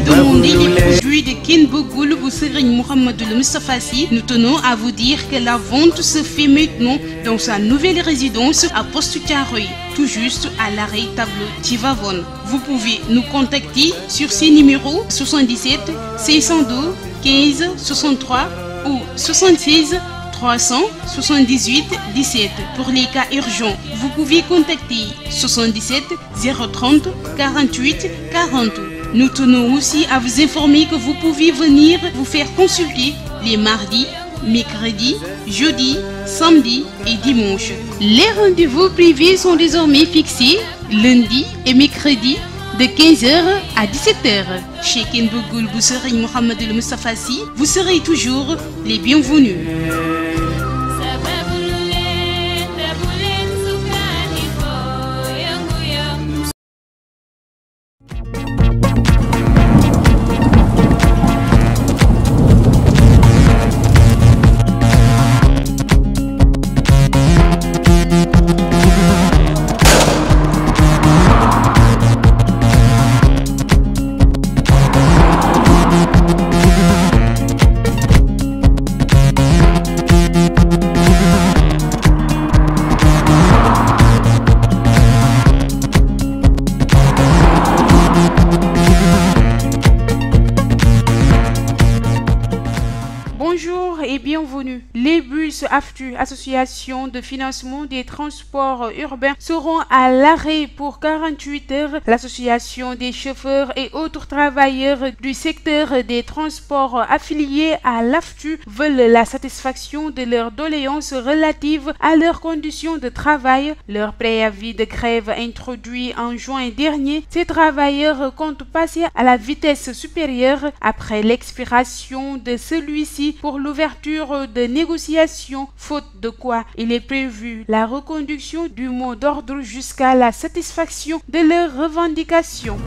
demandez les produits de Ken Bogoul bu Serigne Mouhamadoul Moustapha Sy, nous tenons à vous dire que la vente se fait maintenant dans sa nouvelle résidence à Poste Thiaroye, tout juste à l'arrêt tableau Tivavone. Vous pouvez nous contacter sur ces numéros 77 602 15 63 ou 76 378 17. Pour les cas urgents, vous pouvez contacter 77 030 48 40. Nous tenons aussi à vous informer que vous pouvez venir vous faire consulter les mardis, mercredis, jeudis, samedis et dimanches. Les rendez-vous privés sont désormais fixés lundi et mercredi de 15h à 17h. Chez Ken Bogoul bu Serigne Mouhamadoul Moustapha Sy, vous serez toujours les bienvenus. Bonjour et bienvenue. Les bus AFTU, Association de financement des transports urbains, seront à l'arrêt pour 48 heures. L'association des chauffeurs et autres travailleurs du secteur des transports affiliés à l'AFTU veulent la satisfaction de leurs doléances relatives à leurs conditions de travail. Leur préavis de grève introduit en juin dernier, ces travailleurs comptent passer à la vitesse supérieure après l'expiration de celui-ci pour l'ouverture de négociations, faute de quoi il est prévu la reconduction du mot d'ordre jusqu'à la satisfaction de leurs revendications.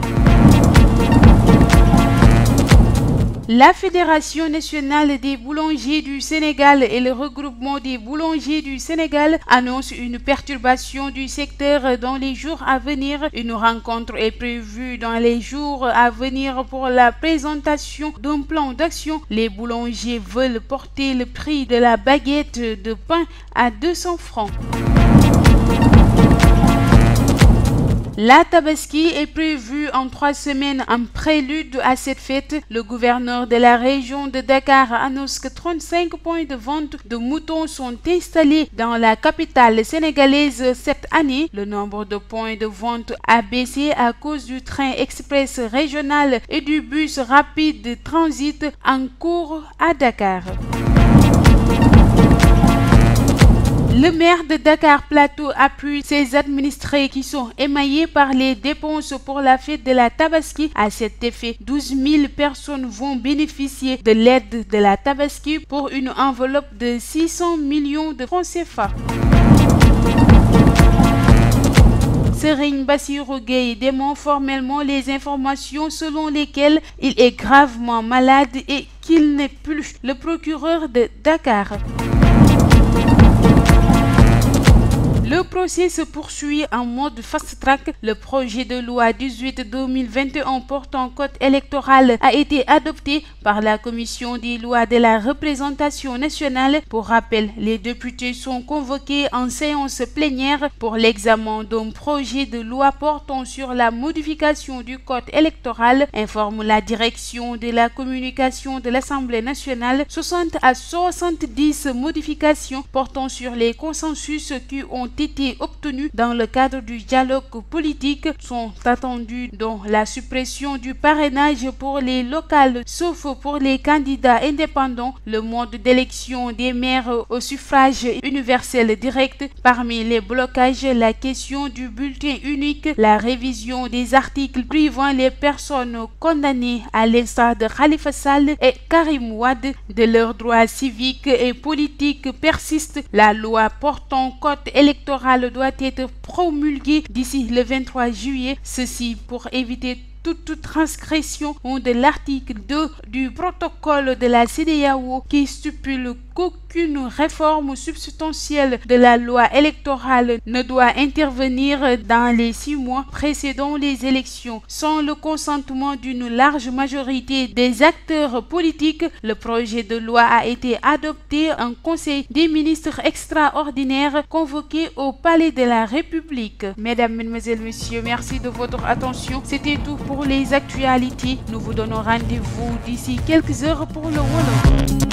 La Fédération nationale des boulangers du Sénégal et le regroupement des boulangers du Sénégal annoncent une perturbation du secteur dans les jours à venir. Une rencontre est prévue dans les jours à venir pour la présentation d'un plan d'action. Les boulangers veulent porter le prix de la baguette de pain à 200 francs. La Tabaski est prévue en 3 semaines. En prélude à cette fête, le gouverneur de la région de Dakar annonce que 35 points de vente de moutons sont installés dans la capitale sénégalaise cette année. Le nombre de points de vente a baissé à cause du train express régional et du bus rapide de transit en cours à Dakar. Le maire de Dakar Plateau appuie ses administrés qui sont émaillés par les dépenses pour la fête de la Tabaski. À cet effet, 12 000 personnes vont bénéficier de l'aide de la Tabaski pour une enveloppe de 600 millions de francs CFA. Serigne Bassirou Gueye dément formellement les informations selon lesquelles il est gravement malade et qu'il n'est plus le procureur de Dakar. Le procès se poursuit en mode fast-track. Le projet de loi 18/2021 portant code électoral a été adopté par la commission des lois de la représentation nationale. Pour rappel, les députés sont convoqués en séance plénière pour l'examen d'un projet de loi portant sur la modification du code électoral, informe la direction de la communication de l'Assemblée nationale. 60 à 70 modifications portant sur les consensus qui ont été obtenus dans le cadre du dialogue politique sont attendues, dont la suppression du parrainage pour les locales sauf pour les candidats indépendants, le mode d'élection des maires au suffrage universel direct. Parmi les blocages, la question du bulletin unique, la révision des articles privant les personnes condamnées à l'instar de Khalifa Sall et Karim Wade de leurs droits civiques et politiques persiste. La loi portant code électoral doit être promulguée d'ici le 23 juillet, ceci pour éviter toute transgression de l'article 2 du protocole de la CEDEAO qui stipule qu'aucun qu'aucune réforme substantielle de la loi électorale ne doit intervenir dans les 6 mois précédant les élections sans le consentement d'une large majorité des acteurs politiques. Le projet de loi a été adopté en Conseil des ministres extraordinaire convoqué au Palais de la République. Mesdames, Mesdemoiselles, Messieurs, merci de votre attention. C'était tout pour les actualités. Nous vous donnons rendez-vous d'ici quelques heures pour le Wolof.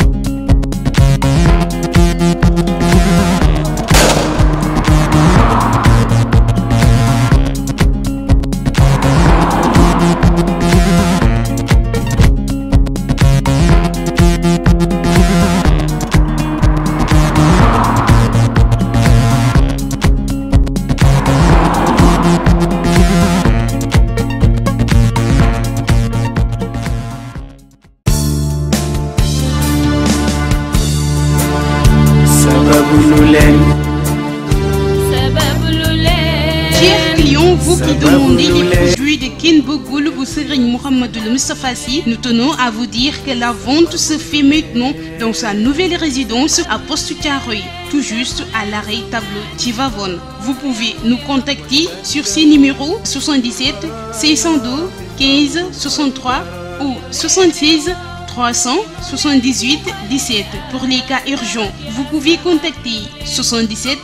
Chers clients, vous qui demandez les produits de Ken Bougoul bu Serigne Mouhamadoul Moustapha Sy, nous tenons à vous dire que la vente se fait maintenant dans sa nouvelle résidence à Poste Thiaroye, tout juste à l'arrêt tableau Tivavone. Vous pouvez nous contacter sur ces numéros 77 602 15 63 ou 76 378 17. Pour les cas urgents, vous pouvez contacter 77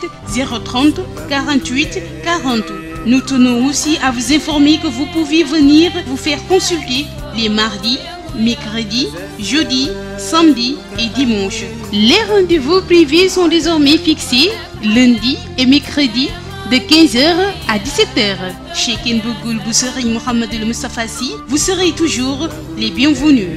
030 48 40. Nous tenons aussi à vous informer que vous pouvez venir vous faire consulter les mardis, mercredis, jeudis, samedis et dimanches. Les rendez-vous privés sont désormais fixés lundi et mercredi de 15h à 17h. Chez Ken Bougoul bu Serigne Mouhamadoul Moustapha Sy, vous serez toujours les bienvenus.